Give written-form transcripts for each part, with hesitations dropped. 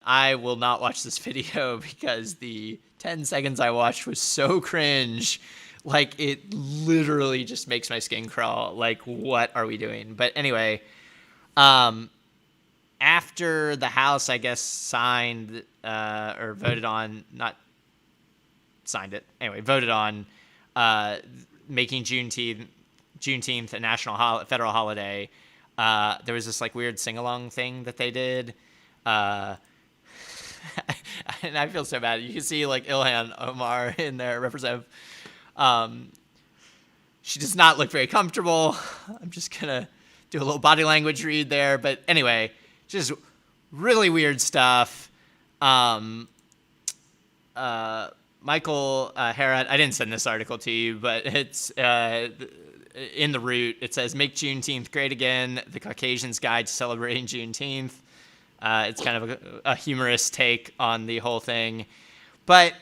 I will not watch this video because the 10 seconds I watched was so cringe. Like, it literally just makes my skin crawl. Like, what are we doing? But anyway, um, after the House, I guess, signed or voted on, not signed it, anyway, voted on uh, making Juneteenth a federal holiday. There was this like weird sing along thing that they did. Uh, and I feel so bad. You can see like Ilhan Omar in there, Representative. Um, she does not look very comfortable. I'm just gonna do a little body language read there, but anyway, just really weird stuff. Um, Michael Harrod, I didn't send this article to you, but it's in the root. It says, "Make Juneteenth Great Again, the Caucasian's Guide to Celebrating Juneteenth." It's kind of a humorous take on the whole thing. And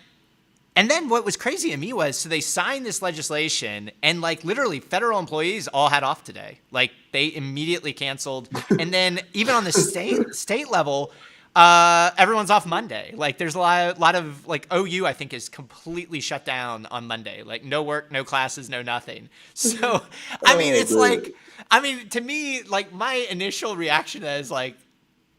then what was crazy to me was, so they signed this legislation and like literally federal employees all had off today. Like they immediately canceled. And then even on the state level, everyone's off Monday. Like there's a lot of like OU, I think, is completely shut down on Monday. Like no work, no classes, no nothing. So, I mean, it's like, I mean, to me, like my initial reaction is like,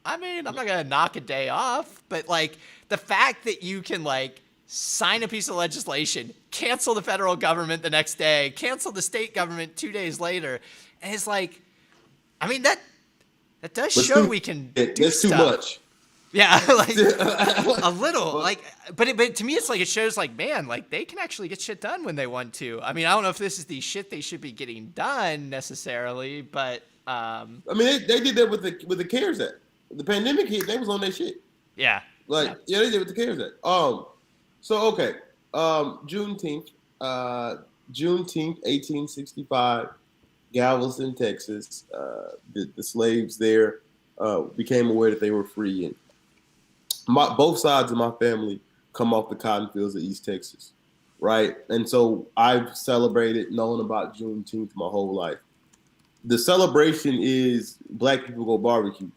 I mean, I'm not going to knock a day off, but like the fact that you can like sign a piece of legislation, cancel the federal government the next day, cancel the state government 2 days later, and it's like, I mean, that does show we can do that's stuff. Too much. Yeah, like a little, like, but to me, it's like it shows, like, man, like they can actually get shit done when they want to. I mean, I don't know if this is the shit they should be getting done necessarily, but I mean, they did that with the CARES Act. The pandemic hit, they was on that shit. Yeah, yeah, they did with the CARES Act. So okay, Juneteenth, 1865, Galveston, Texas. The slaves there became aware that they were free, and both sides of my family come off the cotton fields of East Texas, right? And so I've celebrated, known about Juneteenth my whole life. The celebration is Black people go barbecue.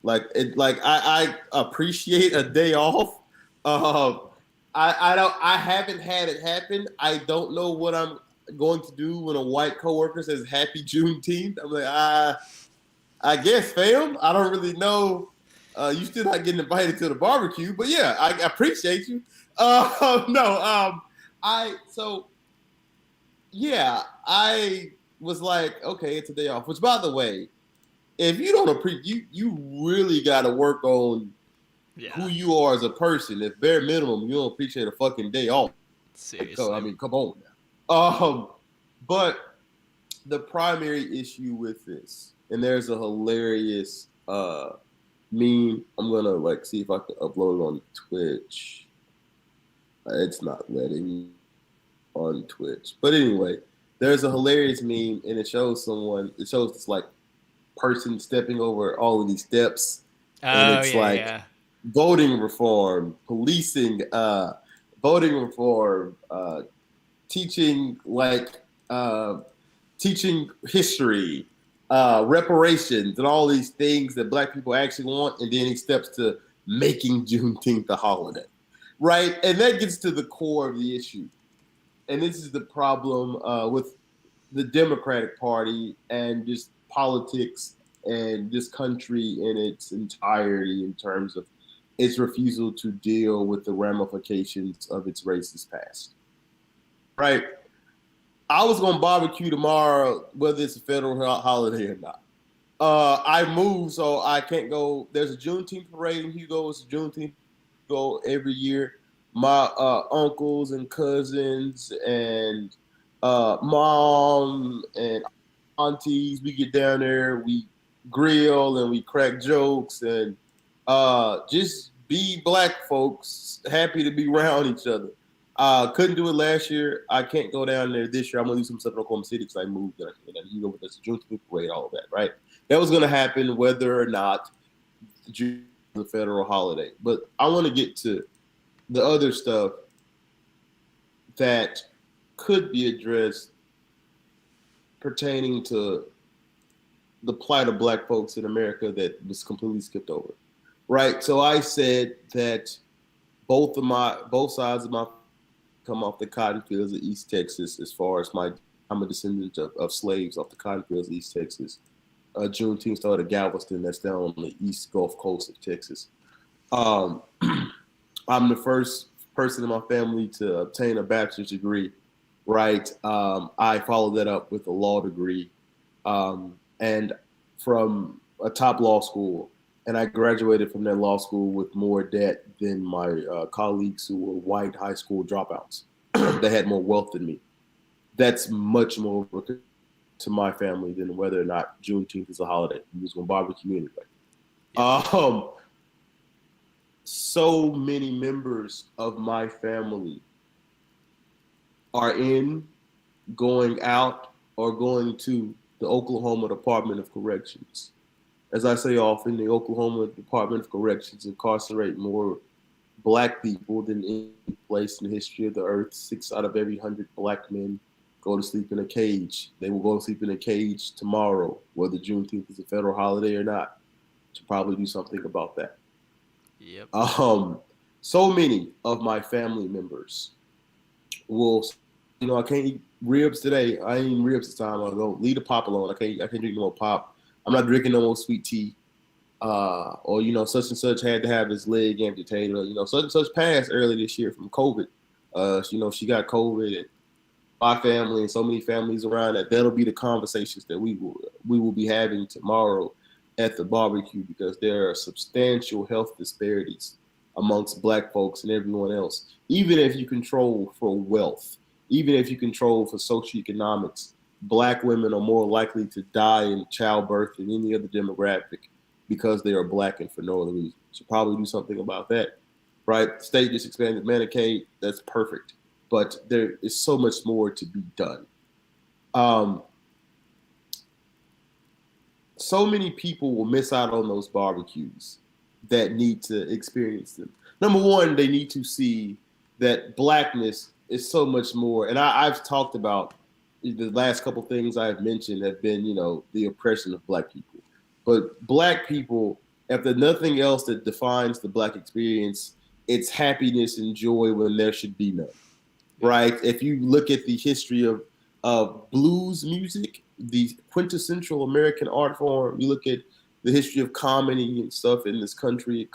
I appreciate a day off. I haven't had it happen. I don't know what I'm going to do when a white coworker says Happy Juneteenth. I'm like, I guess, fam. I don't really know. You still not getting invited to the barbecue, but yeah, I appreciate you. I was like, okay, it's a day off. Which, by the way, if you don't appreciate, you really got to work on who you are as a person. If bare minimum, you don't appreciate a fucking day off. Seriously. I mean, come on now. But the primary issue with this, and there's a hilarious meme. I'm gonna see if I can upload it on Twitch. It's not letting me on Twitch, but anyway, there's a hilarious meme, and it shows this person stepping over all of these steps, and it's voting reform, policing, voting reform, teaching history, reparations, and all these things that Black people actually want, and then he steps to making Juneteenth a holiday, right? And that gets to the core of the issue. And this is the problem with the Democratic Party and just politics and this country in its entirety in terms of its refusal to deal with the ramifications of its racist past. Right? I was going to barbecue tomorrow, whether it's a federal holiday or not. I moved, so I can't go. There's a Juneteenth parade in Hugo. It's a Juneteenth go every year. My uncles and cousins and mom and aunties, we get down there, we grill and we crack jokes and just be Black folks, happy to be around each other. Couldn't do it last year. I can't go down there this year. I'm gonna do some stuff in Oklahoma City because I moved and you know with this Juneteenth parade, all of that, right? That was gonna happen whether or not June is a federal holiday. But I want to get to the other stuff that could be addressed pertaining to the plight of Black folks in America that was completely skipped over, right? So I said that both sides of my come off the cotton fields of East Texas. As far as I'm a descendant of slaves off the cotton fields of East Texas. Juneteenth started at Galveston. That's down on the east Gulf Coast of Texas. Um, I'm the first person in my family to obtain a bachelor's degree, right? I followed that up with a law degree, and from a top law school. And I graduated from that law school with more debt than my colleagues who were white high school dropouts that had more wealth than me. That's much more to my family than whether or not Juneteenth is a holiday. We was gonna barbecue anyway. Yeah. So many members of my family are in, going out, or going to the Oklahoma Department of Corrections. As I say often, the Oklahoma Department of Corrections incarcerate more black people than any place in the history of the earth. 6 out of every 100 black men go to sleep in a cage. They will go to sleep in a cage tomorrow, whether Juneteenth is a federal holiday or not. To probably do something about that. Yep. So many of my family members will, I can't eat ribs today. I ain't eating ribs this time. I'll go leave the pop alone. I can't drink no more pop. I'm not drinking no more sweet tea. Or such and such had to have his leg amputated. Or such and such passed early this year from COVID. She got COVID, and my family and so many families around that. That'll be the conversations that we will be having tomorrow at the barbecue, because there are substantial health disparities amongst black folks and everyone else. Even if you control for wealth, even if you control for socioeconomics, black women are more likely to die in childbirth than any other demographic because they are black and for no other reason. Should probably do something about that, right? State just expanded Medicaid. That's perfect. But there is so much more to be done. So many people will miss out on those barbecues that need to experience them. Number one, they need to see that blackness is so much more. And I've talked about the last couple things I've mentioned have been, the oppression of black people. But black people, if there's nothing else that defines the black experience, it's happiness and joy when there should be none, right? If you look at the history of blues music, the quintessential American art form, you look at the history of comedy and stuff in this country,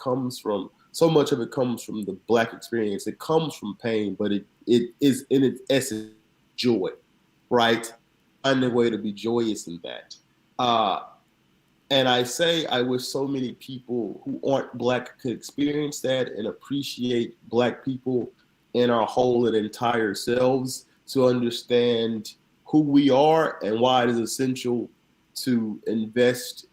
so much of it comes from the black experience. It comes from pain, but it is in its essence joy, right? Find a way to be joyous in that. And I wish so many people who aren't black could experience that and appreciate black people in our whole and entire selves, to understand who we are and why it is essential to invest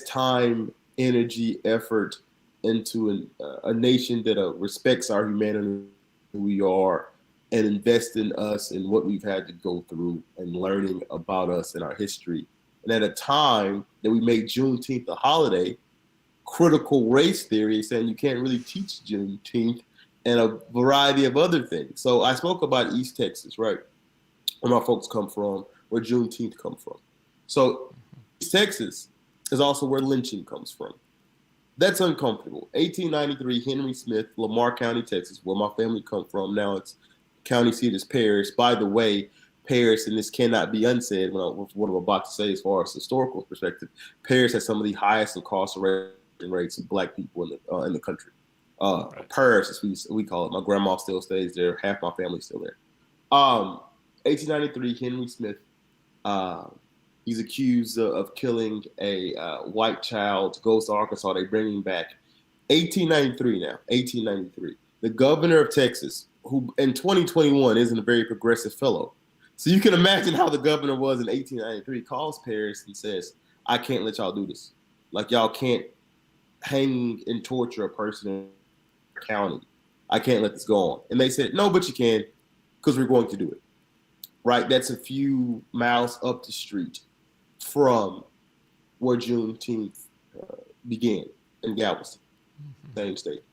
time, energy, effort into a nation that respects our humanity, who we are, and invest in us and what we've had to go through and learning about us and our history. And at a time that we made Juneteenth a holiday, critical race theory is saying you can't really teach Juneteenth and a variety of other things. So I spoke about East Texas, right? Where my folks come from, where Juneteenth come from. So East Texas is also where lynching comes from. That's uncomfortable. 1893, Henry Smith, Lamar County, Texas, where my family come from. Now it's county seat is Paris. By the way, Paris, and this cannot be unsaid with what I'm about to say as far as historical perspective, Paris has some of the highest incarceration rates of black people in the country. Right. Paris, as we call it. My grandma still stays there. Half my family's still there. 1893, Henry Smith, he's accused of killing a white child, goes to Arkansas, they bring him back. 1893. The governor of Texas, who in 2021 isn't a very progressive fellow. So you can imagine how the governor was in 1893, calls Paris and says, I can't let y'all do this. Like, y'all can't hang and torture a person in a county. I can't let this go on. And they said, no, but you can, because we're going to do it. Right? That's a few miles up the street from where Juneteenth began in Galveston, same state.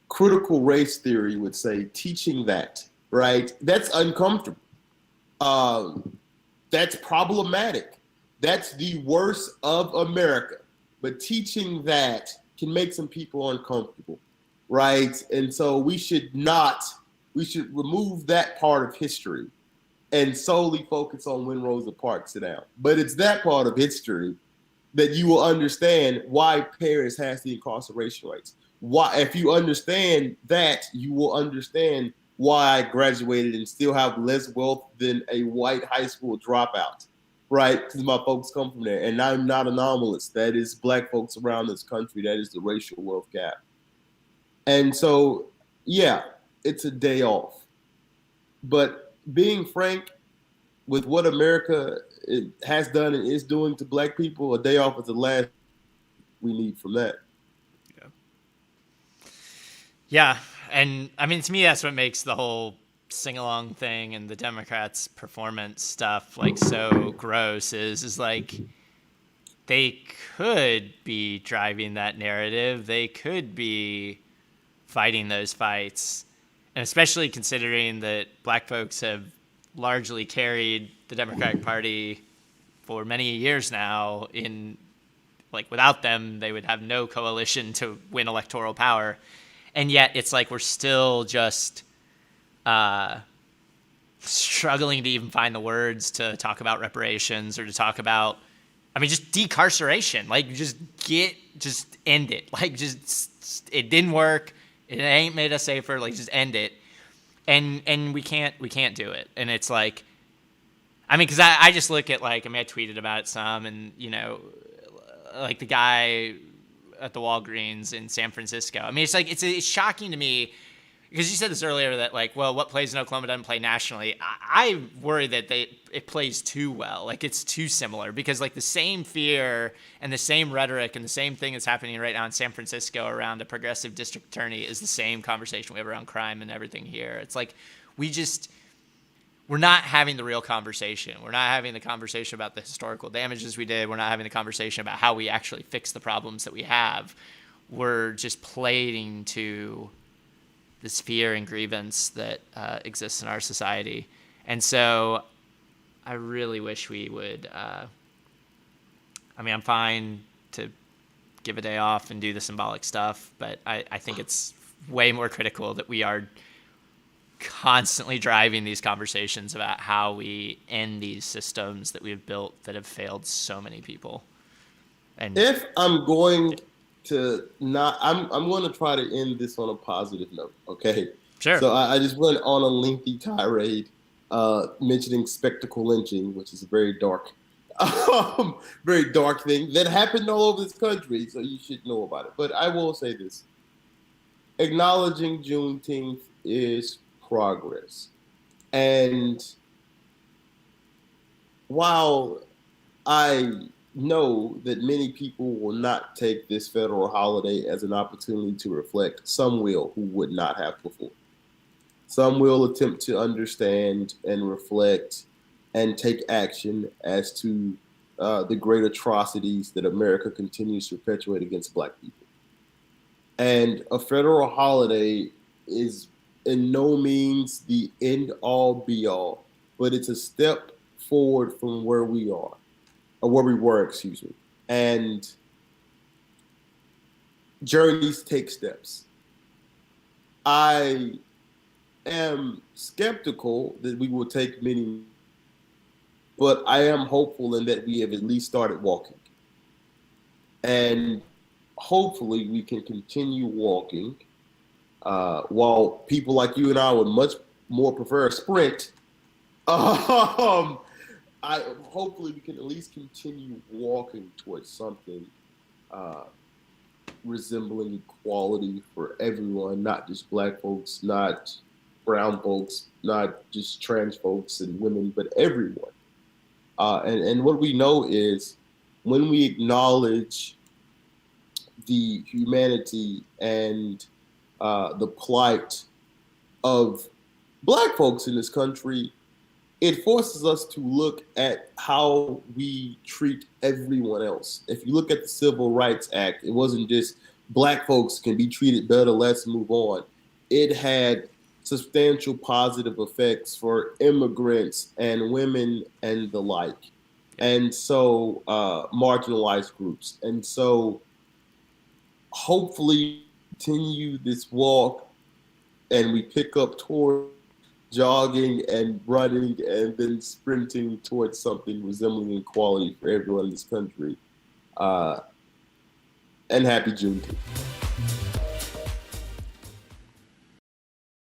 Critical race theory would say teaching that, right? That's uncomfortable. That's problematic. That's the worst of America. but teaching that can make some people uncomfortable, right? And so we should remove that part of history and solely focus on when Rosa Parks sit down. But it's that part of history that you will understand why Paris has the incarceration rates. Why, if you understand that, you will understand why I graduated and still have less wealth than a white high school dropout, right? Because my folks come from there, and I'm not anomalous. That is Black folks around this country. That is the racial wealth gap. And so, yeah, it's a day off. But being frank, with what America has done and is doing to Black people, a day off is the last we need from that. Yeah. Yeah. And I mean, to me, that's what makes the whole sing along thing and the Democrats' performance stuff like so gross is like they could be driving that narrative. They could be fighting those fights. And especially considering that Black folks have largely carried the Democratic Party for many years now. In like without them, they would have no coalition to win electoral power. And yet it's like we're still just struggling to even find the words to talk about reparations or to talk about, I mean, just decarceration. Like, just end it. Like, just it didn't work. It ain't made us safer. Like, just end it. And we can't do it. And it's like, I mean, because I just look at, like, I mean, I tweeted about it some, and, you know, like the guy at the Walgreens in San Francisco. I mean, it's like, it's shocking to me, because you said this earlier that, like, well, what plays in Oklahoma doesn't play nationally. I worry that it plays too well. Like, it's too similar, because, like, the same fear and the same rhetoric and the same thing that's happening right now in San Francisco around a progressive district attorney is the same conversation we have around crime and everything here. It's like we're not having the real conversation. We're not having the conversation about the historical damages we did. We're not having the conversation about how we actually fix the problems that we have. We're just playing to this fear and grievance that exists in our society. And so I really wish we would, I mean, I'm fine to give a day off and do the symbolic stuff, but I think it's way more critical that we are constantly driving these conversations about how we end these systems that we've built that have failed so many people. And if I'm going to not, I'm going to try to end this on a positive note. Okay. Sure. So I just went on a lengthy tirade, mentioning spectacle lynching, which is a very dark thing that happened all over this country. So you should know about it. But I will say this: acknowledging Juneteenth is progress. And while I know that many people will not take this federal holiday as an opportunity to reflect, some will who would not have before. Some will attempt to understand and reflect and take action as to the great atrocities that America continues to perpetuate against Black people. And a federal holiday is in no means the end all be all, but it's a step forward from where we are, or where we were, excuse me. And journeys take steps. I am skeptical that we will take many, but I am hopeful in that we have at least started walking. And hopefully we can continue walking. While people like you and I would much more prefer a sprint, hopefully we can at least continue walking towards something resembling equality for everyone, not just Black folks, not brown folks, not just trans folks and women, but everyone. And what we know is when we acknowledge the humanity and the plight of Black folks in this country, it forces us to look at how we treat everyone else. If you look at the Civil Rights Act, it wasn't just Black folks can be treated better, let's move on. It had substantial positive effects for immigrants and women and the like. and so marginalized groups. And so hopefully continue this walk and we pick up toward jogging and running and then sprinting towards something resembling equality for everyone in this country. And happy Juneteenth.